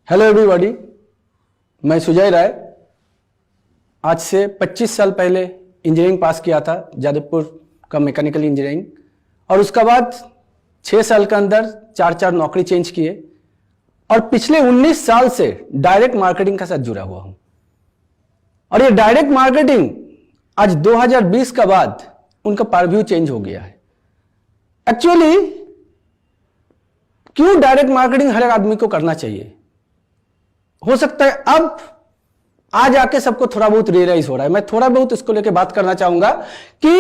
Hello everybody, मैं सुजय राय। आज से 25 साल पहले इंजीनियरिंग पास किया था, जादवपुर का मैकेनिकल इंजीनियरिंग, और उसके बाद 6 साल के अंदर 4 नौकरी चेंज किए और पिछले 19 साल से डायरेक्ट मार्केटिंग के साथ जुड़ा हुआ हूं। और ये डायरेक्ट मार्केटिंग आज 2020 के बाद उनका पारव्यू चेंज हो गया है। एक्चुअली क्यों डायरेक्ट मार्केटिंग हर एक आदमी को करना चाहिए? हो सकता है अब आज आके सबको थोड़ा बहुत रियलाइज हो रहा है। मैं थोड़ा बहुत इसको लेके बात करना चाहूंगा कि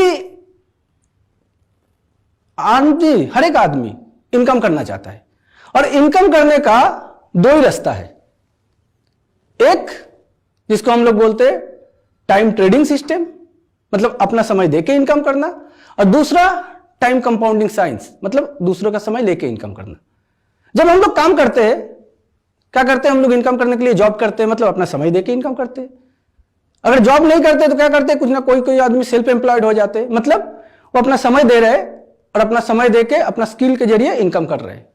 हर एक आदमी इनकम करना चाहता है और इनकम करने का दो ही रास्ता है। एक जिसको हम लोग बोलते हैं टाइम ट्रेडिंग सिस्टम, मतलब अपना समय देके इनकम करना, और दूसरा टाइम कंपाउंडिंग साइंस, मतलब दूसरों का समय लेके इनकम करना। जब हम लोग काम करते हैं, क्या करते हैं हम लोग? इनकम करने के लिए जॉब करते हैं, मतलब अपना समय देके इनकम करते हैं। अगर जॉब नहीं करते तो क्या करते हैं? कुछ ना कोई आदमी सेल्फ एम्प्लॉयड हो जाते हैं, मतलब वो अपना समय दे रहे हैं और अपना समय देके अपना स्किल के जरिए इनकम कर रहे हैं।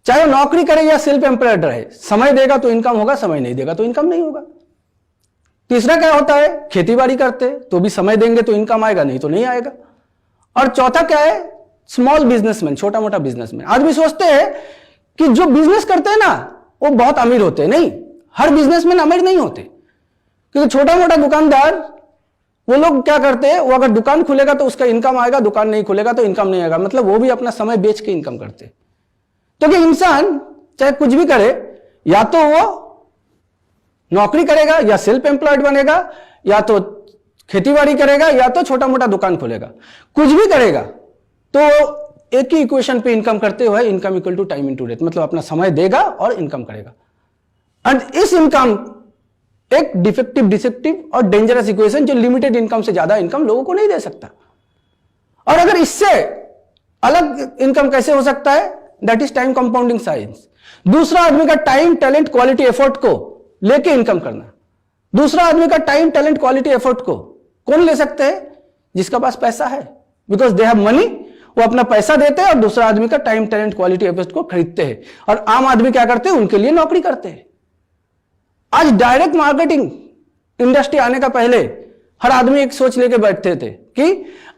चाहे वो नौकरी करे या सेल्फ एम्प्लॉयड रहे, समय देगा तो इनकम होगा, समय नहीं देगा तो इनकम नहीं होगा। तीसरा क्या होता है? खेती बाड़ी करते तो भी समय देंगे तो इनकम आएगा, नहीं तो नहीं आएगा। और चौथा क्या है? स्मॉल बिजनेसमैन, छोटा मोटा बिजनेसमैन। आदमी सोचते हैं कि जो बिजनेस करते हैं ना वो बहुत अमीर होते हैं। नहीं, हर बिजनेसमैन अमीर नहीं होते, क्योंकि छोटा मोटा दुकानदार वो लोग क्या करते हैं, वो अगर दुकान खुलेगा तो उसका इनकम आएगा, दुकान नहीं खुलेगा तो इनकम नहीं आएगा, मतलब वो भी अपना समय बेच के इनकम करते हैं। तो कि इंसान चाहे कुछ भी करे, या तो वो नौकरी करेगा या सेल्फ एम्प्लॉयड बनेगा, या तो खेतीबाड़ी करेगा, या तो छोटा मोटा दुकान खोलेगा। कुछ भी करेगा तो एक ही इक्वेशन पे इनकम करते हुए, income equal to time into rate, मतलब अपना समय देगा और इनकम करेगा। एंड इस इनकम एक डिफेक्टिव, डिसेप्टिव और डेंजरस इक्वेशन, जो लिमिटेड इनकम से ज्यादा इनकम लोगों को नहीं दे सकता। और अगर इससे अलग इनकम कैसे हो सकता है? That is time compounding science. दूसरा आदमी का टाइम, टैलेंट, क्वालिटी, एफर्ट को लेके इनकम करना। दूसरा आदमी का टाइम, टैलेंट, क्वालिटी, एफर्ट को कौन ले सकते हैं? जिसका पास पैसा है, बिकॉज दे हैव मनी। वो अपना पैसा देते हैं और दूसरा आदमी का टाइम, टैलेंट, क्वालिटी, एफर्ट को खरीदते हैं। और आम आदमी क्या करते हैं? उनके लिए नौकरी करते हैं। आज डायरेक्ट मार्केटिंग इंडस्ट्री आने का पहले हर आदमी एक सोच लेके बैठते थे कि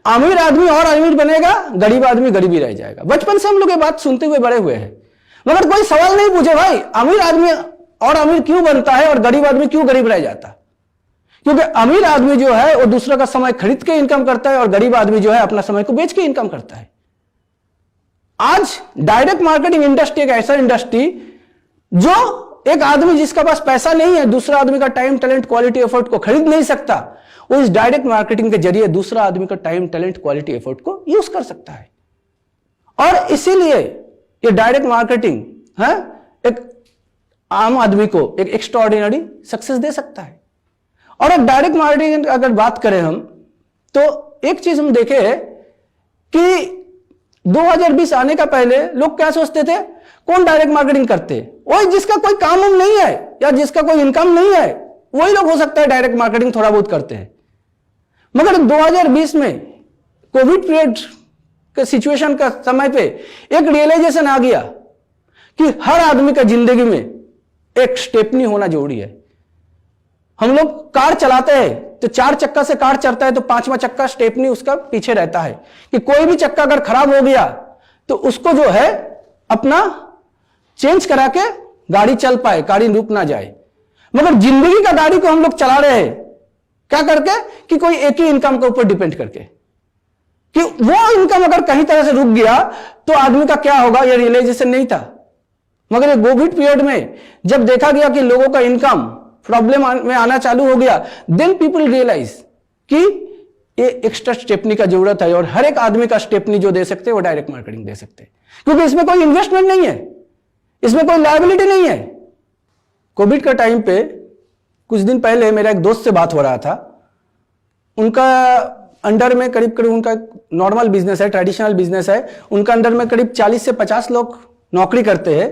अमीर आदमी और अमीर बनेगा, गरीब आदमी गरीब ही रह जाएगा। बचपन से हम लोग ये बात सुनते हुए बड़े हुए हैं, मगर कोई सवाल नहीं पूछे, भाई अमीर आदमी और अमीर क्यों बनता है और गरीब आदमी क्यों गरीब रह जाता? क्योंकि अमीर आदमी जो है वो दूसरों का समय खरीद के इनकम करता है और गरीब आदमी जो है अपना समय को बेच के इनकम करता है। आज डायरेक्ट मार्केटिंग इंडस्ट्री एक ऐसा इंडस्ट्री जो एक आदमी जिसका पास पैसा नहीं है, दूसरा आदमी का टाइम, टैलेंट, क्वालिटी, एफर्ट को खरीद नहीं सकता, वो इस डायरेक्ट मार्केटिंग के जरिए दूसरा आदमी का टाइम, टैलेंट, क्वालिटी, एफर्ट को यूज कर सकता है। और इसीलिए ये डायरेक्ट मार्केटिंग एक आम आदमी को एक एक्स्ट्राऑर्डिनरी सक्सेस दे सकता है। और एक डायरेक्ट मार्केटिंग अगर बात करें हम, तो एक चीज हम देखे कि 2020 आने का पहले लोग क्या सोचते थे? कौन डायरेक्ट मार्केटिंग करते? वही जिसका कोई काम नहीं है या जिसका कोई इनकम नहीं है, वही लोग हो सकता है डायरेक्ट मार्केटिंग थोड़ा बहुत करते हैं। मगर 2020 में कोविड पीरियड के सिचुएशन का समय पे एक रियलाइजेशन आ गया कि हर आदमी का जिंदगी में एक स्टेपनी होना जरूरी है। हम लोग कार चलाते हैं तो 4 चक्का से कार चलता है तो 5वां चक्का स्टेपनी उसका पीछे रहता है कि कोई भी चक्का अगर खराब हो गया तो उसको जो है अपना चेंज करा के गाड़ी चल पाए, गाड़ी रुक ना जाए। मगर जिंदगी का गाड़ी को हम लोग चला रहे हैं क्या करके? कि कोई एक ही इनकम के ऊपर डिपेंड करके, कि वो इनकम अगर कहीं तरह से रुक गया तो आदमी का क्या होगा, यह रियलाइजेशन नहीं था। मगर कोविड पीरियड में जब देखा गया कि लोगों का इनकम प्रॉब्लम में आना चालू हो गया, देन पीपल रियलाइज कि ये एक्स्ट्रा स्टेपनी का जरूरत है। और हर एक आदमी का स्टेपनी जो दे सकते हैं वो डायरेक्ट मार्केटिंग दे सकते हैं, क्योंकि इसमें कोई इन्वेस्टमेंट नहीं है, इसमें कोई लायबिलिटी नहीं है। कोविड का टाइम पे कुछ दिन पहले मेरा एक दोस्त से बात हो रहा था। उनका अंडर में करीब करीब उनका नॉर्मल बिजनेस है, ट्रेडिशनल बिजनेस है, उनका अंडर में करीब 40 से 50 लोग नौकरी करते हैं।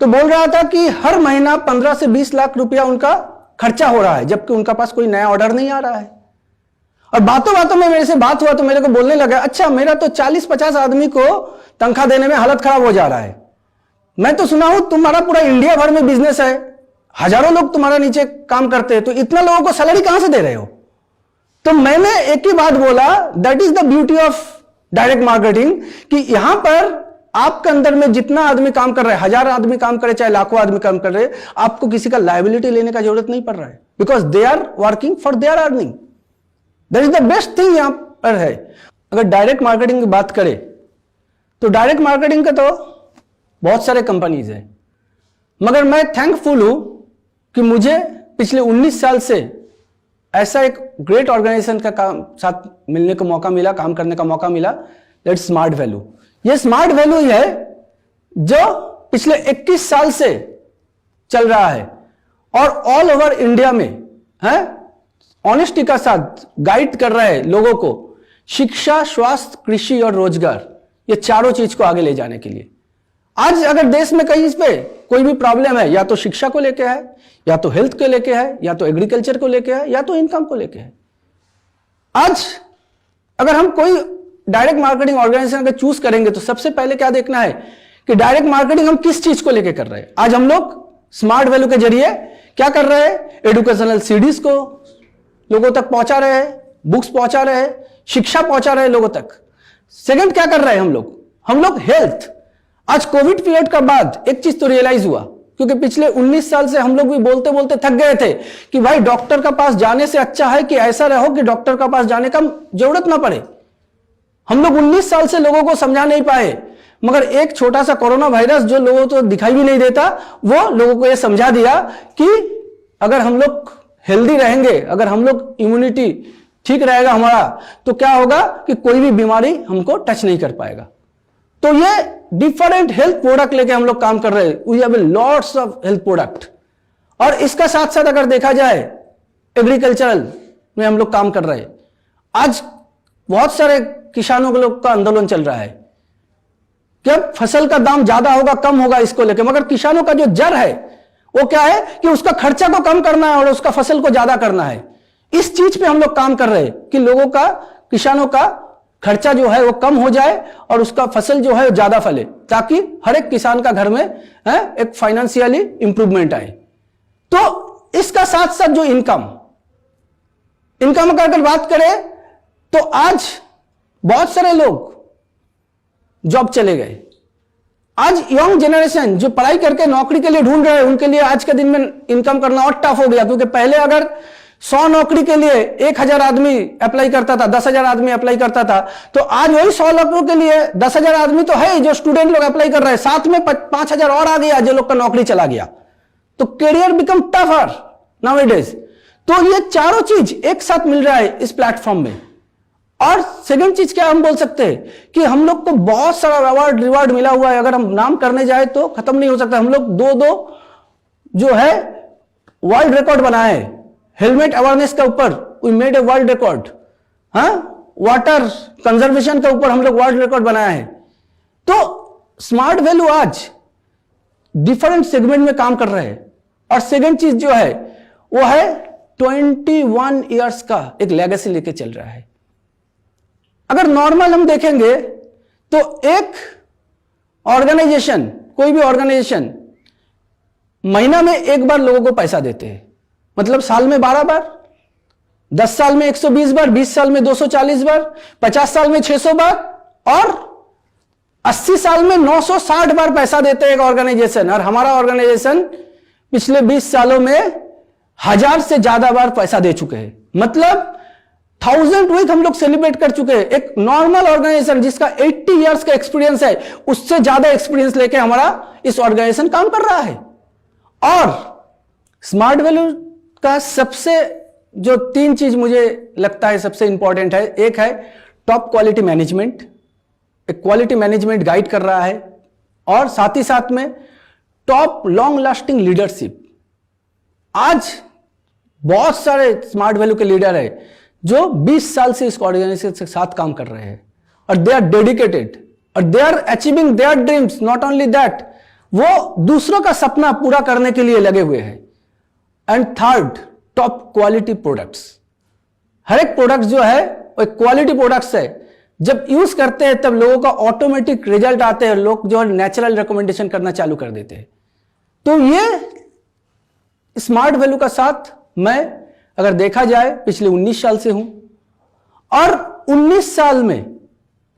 तो बोल रहा था कि हर महीना 15 से 20 लाख रुपया उनका खर्चा हो रहा है, जबकि उनका पास कोई नया ऑर्डर नहीं आ रहा है। और बातों बातों में मेरे से बात हुआ तो मेरे को बोलने लगा, अच्छा मेरा तो 40-50 आदमी को तनख्वाह देने में हालत खराब हो जा रहा है, मैं तो सुना हूं तुम्हारा पूरा इंडिया भर में बिजनेस है, हजारों लोग तुम्हारा नीचे काम करते हैं, तो इतना लोगों को सैलरी कहां से दे रहे हो? तो मैंने एक ही बात बोला, that is the beauty of direct marketing, कि यहां पर आपके अंदर में जितना आदमी काम कर रहा है, 1000 आदमी काम करे चाहे लाखों आदमी काम कर रहे, आपको किसी का लायबिलिटी लेने का जरूरत नहीं पड़ रहा है, because they are working for their earning. That is the best thing यहां पर है। अगर डायरेक्ट मार्केटिंग की बात करें तो डायरेक्ट मार्केटिंग का तो बहुत सारे कंपनीज हैं, मगर मैं थैंकफुल हूं कि मुझे पिछले 19 साल से ऐसा एक ग्रेट ऑर्गेनाइजेशन का काम साथ मिलने का मौका मिला, काम करने का मौका मिला, दैट स्मार्ट वैल्यू। ये स्मार्ट वैल्यू ही है जो पिछले 21 साल से चल रहा है और ऑल ओवर इंडिया में है ऑनेस्टी का साथ गाइड कर रहा है लोगों को शिक्षा, स्वास्थ्य, कृषि और रोजगार, ये चारों चीज को आगे ले जाने के लिए। आज अगर देश में कहीं इस पे कोई भी प्रॉब्लम है, या तो शिक्षा को लेके है, या तो हेल्थ को लेके है, या तो एग्रीकल्चर को लेके है, या तो इनकम को लेके है। आज अगर हम कोई डायरेक्ट मार्केटिंग ऑर्गेनाइजेशन अगर चूज करेंगे तो सबसे पहले क्या देखना है कि डायरेक्ट मार्केटिंग हम किस चीज को लेके कर रहे हैं। आज हम लोग स्मार्ट वैल्यू के जरिए क्या कर रहे हैं, एजुकेशनल सीडीज को लोगों तक पहुंचा रहे हैं, बुक्स पहुंचा रहे हैं, शिक्षा पहुंचा रहे हैं लोगों तक। सेकंड क्या कर रहे हैं हम लोग हेल्थ। आज कोविड पीरियड का बाद एक चीज तो रियलाइज हुआ, क्योंकि पिछले 19 साल से हम लोग भी बोलते बोलते थक गए थे कि भाई डॉक्टर का पास जाने से अच्छा है कि ऐसा रहो कि डॉक्टर का पास जाने का जरूरत ना पड़े। हम लोग 19 साल से लोगों को समझा नहीं पाए, मगर एक छोटा सा कोरोना वायरस जो लोगों को दिखाई भी नहीं देता, वो लोगों को यह समझा दिया कि अगर हम लोग हेल्दी रहेंगे, अगर हम लोग इम्यूनिटी ठीक रहेगा हमारा, तो क्या होगा कि कोई भी बीमारी हमको टच नहीं कर पाएगा। तो ये डिफरेंट हेल्थ प्रोडक्ट लेके हम लोग काम कर रहे हैं। We have lots of health product. और इसका साथ साथ अगर देखा जाए एग्रीकल्चरल में हम लोग काम कर रहे हैं। आज बहुत सारे किसानों के लोग का आंदोलन चल रहा है कि अब फसल का दाम ज्यादा होगा कम होगा इसको लेके, मगर किसानों का जो जड़ है वो क्या है कि उसका खर्चा को कम करना है और उसका फसल को ज्यादा करना है। इस चीज पे हम लोग काम कर रहे हैं कि लोगों का, किसानों का खर्चा जो है वो कम हो जाए और उसका फसल जो है वो ज्यादा फले, ताकि हर एक किसान का घर में एक फाइनेंशियली इंप्रूवमेंट आए। तो इसका साथ साथ जो इनकम का अगर बात करें तो आज बहुत सारे लोग जॉब चले गए। आज यंग जनरेशन जो पढ़ाई करके नौकरी के लिए ढूंढ रहे हैं, उनके लिए आज के दिन में इनकम करना और टफ हो गया, क्योंकि पहले अगर 100 नौकरी के लिए 1000 आदमी अप्लाई करता था, 10,000 आदमी अप्लाई करता था, तो आज वही 100 नौकरियों के लिए 10,000 आदमी तो है जो स्टूडेंट लोग अप्लाई कर रहे हैं, साथ में 5,000 और आ गया जो लोग का नौकरी चला गया। तो करियर बिकम टफर नाउअडेज। तो ये चारों चीज एक साथ मिल रहा है इस प्लेटफॉर्म में। और सेकंड चीज क्या हम बोल सकते हैं कि हम लोग को बहुत सारा अवार्ड रिवार्ड मिला हुआ है, अगर हम नाम करने जाए तो खत्म नहीं हो सकता। हम लोग दो जो है वर्ल्ड रिकॉर्ड बनाए हैं। हेलमेट अवेयरनेस के ऊपर we made a world record, water conservation के ऊपर हम लोग वर्ल्ड रिकॉर्ड बनाया है। तो स्मार्ट वैल्यू आज डिफरेंट सेगमेंट में काम कर रहे हैं। और सेकंड चीज जो है वो है 21 इयर्स का एक लेगेसी लेके चल रहा है। अगर नॉर्मल हम देखेंगे तो एक ऑर्गेनाइजेशन, कोई भी ऑर्गेनाइजेशन महीना में एक बार लोगों को पैसा देते हैं, मतलब साल में 12 बार, 10 साल में 120 बार, 20 साल में 240 बार, 50 साल में 600 बार और 80 साल में 960 बार पैसा देते हैं एक ऑर्गेनाइजेशन। और हमारा ऑर्गेनाइजेशन पिछले 20 सालों में 1000 से ज्यादा बार पैसा दे चुके हैं, मतलब 1000 वीक हम लोग सेलिब्रेट कर चुके हैं। एक नॉर्मल ऑर्गेनाइजेशन जिसका 80 इयर्स का एक्सपीरियंस है, उससे ज्यादा एक्सपीरियंस लेके हमारा इस ऑर्गेनाइजेशन काम कर रहा है। और स्मार्ट वैल्यू का सबसे जो 3 चीज मुझे लगता है सबसे इंपॉर्टेंट है, एक है टॉप क्वालिटी मैनेजमेंट, एक क्वालिटी मैनेजमेंट गाइड कर रहा है, और साथ ही साथ में टॉप लॉन्ग लास्टिंग लीडरशिप। आज बहुत सारे स्मार्ट वैल्यू के लीडर है जो 20 साल से इस ऑर्गेनाइजेशन के साथ काम कर रहे हैं और दे आर डेडिकेटेड और they are achieving their dreams. Not only that, वो दूसरों का सपना पूरा करने के लिए लगे हुए हैं। And third, top quality products. हर एक प्रोडक्ट जो है वो एक क्वालिटी प्रोडक्ट्स है जब यूज करते हैं तब लोगों का ऑटोमेटिक रिजल्ट आते हैं, लोग जो है नेचुरल रिकमेंडेशन करना चालू कर देते हैं। तो ये स्मार्ट वैल्यू का साथ मैं अगर देखा जाए पिछले 19 साल से हूं, और 19 साल में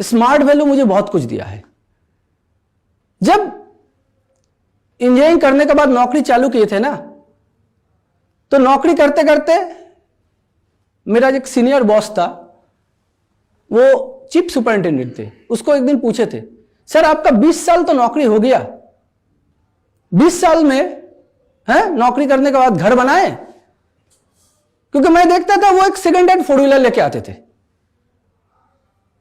स्मार्ट वैल्यू मुझे बहुत कुछ दिया है। जब इंजीनियरिंग करने के बाद नौकरी चालू किए थे ना, तो नौकरी करते करते मेरा एक सीनियर बॉस था, वो चीफ सुपरिंटेंडेंट थे। उसको एक दिन पूछे थे, सर आपका 20 साल तो नौकरी हो गया, 20 साल में है नौकरी करने के बाद घर बनाए? क्योंकि मैं देखता था वो एक सेकंड हैंड 4 व्हीलर लेके आते थे,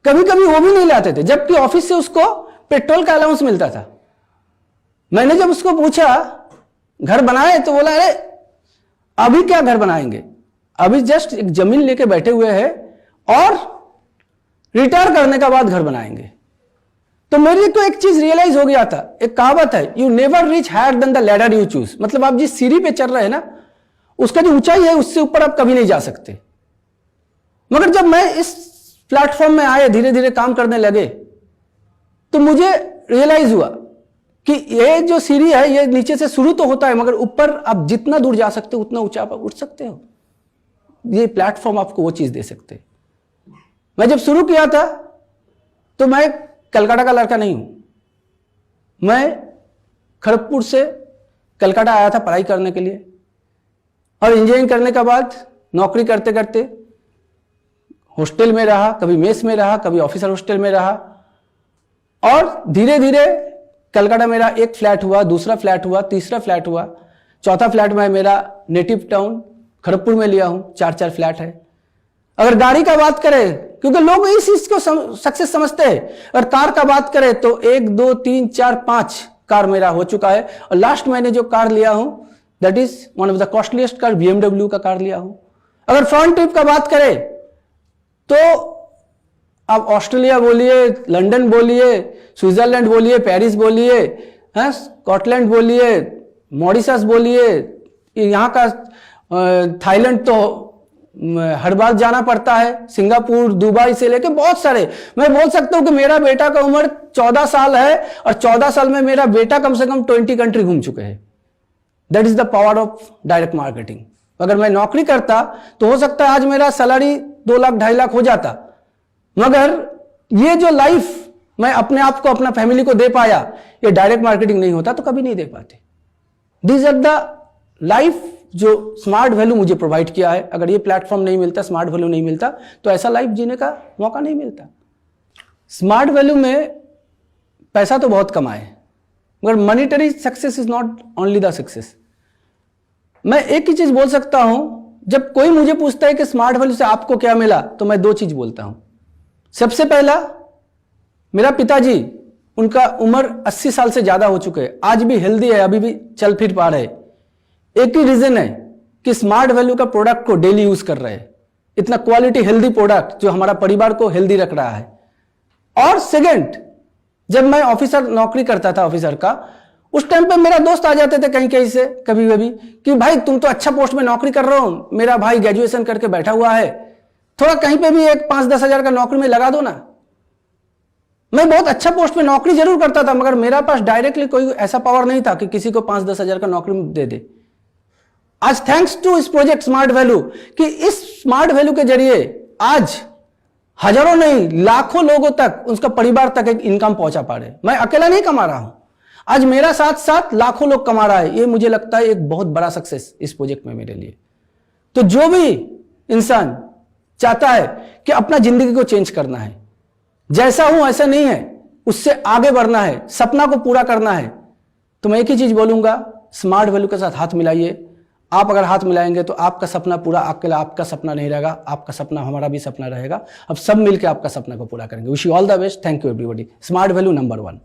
कभी कभी वो भी नहीं लाते थे, जबकि ऑफिस से उसको पेट्रोल का अलाउंस मिलता था। मैंने जब उसको पूछा घर बनाए, तो बोला अरे अभी क्या घर बनाएंगे, अभी जस्ट एक जमीन लेके बैठे हुए हैं और रिटायर करने के बाद घर बनाएंगे। तो मेरे को एक चीज रियलाइज हो गया था, एक कहावत है, you never reach higher than the ladder you choose. मतलब आप जिस सीढ़ी पे चल रहे हैं ना, उसका जो ऊंचाई है उससे ऊपर आप कभी नहीं जा सकते। मगर जब मैं इस प्लेटफॉर्म में आए, धीरे धीरे काम करने लगे, तो मुझे रियलाइज हुआ कि ये जो सीढ़ी है ये नीचे से शुरू तो होता है, मगर ऊपर आप जितना दूर जा सकते हो उतना ऊंचा आप उठ सकते हो। ये प्लेटफॉर्म आपको वो चीज दे सकते हैं। मैं जब शुरू किया था तो मैं कलकत्ता का लड़का नहीं हूं, मैं खड़गपुर से कलकत्ता आया था पढ़ाई करने के लिए, और इंजीनियरिंग करने के बाद नौकरी करते करते हॉस्टल में रहा, कभी मेस में रहा, कभी ऑफिसर हॉस्टल में रहा, और धीरे धीरे कलकत्ता मेरा एक फ्लैट हुआ, दूसरा फ्लैट हुआ, तीसरा फ्लैट हुआ, चौथा फ्लैट में मेरा नेटिव टाउन खड़गपुर में लिया हूं, 4 फ्लैट है। अगर गाड़ी का बात करें, क्योंकि लोग इस चीज को सक्सेस समझते हैं, अगर कार का बात करें तो 1 2 3 4 5 कार मेरा हो चुका है, और लास्ट मैंने जो कार लिया हूं that is one of the costliest car, BMW का कार लिया हूं। अगर फॉरेन ट्रिप का बात करें तो आप ऑस्ट्रेलिया बोलिए, लंदन बोलिए, स्विट्जरलैंड बोलिए, पेरिस बोलिए, स्कॉटलैंड बोलिए, मॉरिशस बोलिए, यहां का थाईलैंड तो हर बार जाना पड़ता है, सिंगापुर, दुबई से लेके बहुत सारे। मैं बोल सकता हूं कि मेरा बेटा का उम्र 14 साल है, और 14 साल में मेरा बेटा कम से कम 20 कंट्री घूम चुके हैं। That is the power of direct marketing. अगर मैं नौकरी करता तो हो सकता है आज मेरा सैलरी 2 लाख 2.5 लाख हो जाता, मगर ये जो लाइफ मैं अपने आप को, अपना फैमिली को दे पाया, ये डायरेक्ट मार्केटिंग नहीं होता तो कभी नहीं दे पाते। दिस आर द लाइफ जो स्मार्ट वैल्यू मुझे प्रोवाइड किया है। अगर ये प्लेटफॉर्म नहीं मिलता, स्मार्ट वैल्यू नहीं मिलता, तो ऐसा लाइफ जीने का मौका नहीं मिलता। स्मार्ट वैल्यू में पैसा तो बहुत कमाए, मगर monetary success is not only the success. मैं एक ही चीज बोल सकता हूं, जब कोई मुझे पूछता है कि स्मार्ट वैल्यू से आपको क्या मिला, तो मैं 2 चीज बोलता हूं। सबसे पहला, मेरा पिताजी, उनका उम्र 80 साल से ज्यादा हो चुके हैं, आज भी हेल्दी है, अभी भी चल फिर पा रहे। एक ही रीजन है कि स्मार्ट वैल्यू का प्रोडक्ट को डेली यूज कर रहे हैं, इतना क्वालिटी हेल्दी प्रोडक्ट जो हमारा परिवार को हेल्दी रख रहा है। और सेकंड, जब मैं ऑफिसर नौकरी करता था ऑफिसर का, उस टाइम पे मेरा दोस्त आ जाते थे कहीं कहीं से कभी कभी कि भाई तुम तो अच्छा पोस्ट में नौकरी कर रहे हो, मेरा भाई ग्रेजुएशन करके बैठा हुआ है, थोड़ा कहीं पे भी एक 5-10 हजार का नौकरी में लगा दो ना। मैं बहुत अच्छा पोस्ट में नौकरी जरूर करता था, मगर मेरा पास डायरेक्टली कोई ऐसा पावर नहीं था कि किसी को 5-10 हजार का नौकरी दे दे। आज थैंक्स टू इस प्रोजेक्ट स्मार्ट वैल्यू, कि इस स्मार्ट वैल्यू के जरिए आज हजारों नहीं लाखों लोगों तक, उसका परिवार तक एक इनकम पहुंचा पा रहे। मैं अकेला नहीं कमा रहा हूं, आज मेरा साथ साथ लाखों लोग कमा रहा है। ये मुझे लगता है एक बहुत बड़ा सक्सेस इस प्रोजेक्ट में मेरे लिए। तो जो भी इंसान चाहता है कि अपना जिंदगी को चेंज करना है, जैसा हूं ऐसा नहीं है, उससे आगे बढ़ना है, सपना को पूरा करना है, तो मैं एक ही चीज बोलूंगा, स्मार्ट वैल्यू के साथ हाथ मिलाइए। आप अगर हाथ मिलाएंगे तो आपका सपना पूरा, अकेला आपका सपना नहीं रहेगा, आपका सपना हमारा भी सपना रहेगा। अब सब मिलकर आपका सपना को पूरा करेंगे। Wish you all the best. Thank you everybody. Smart value number 1।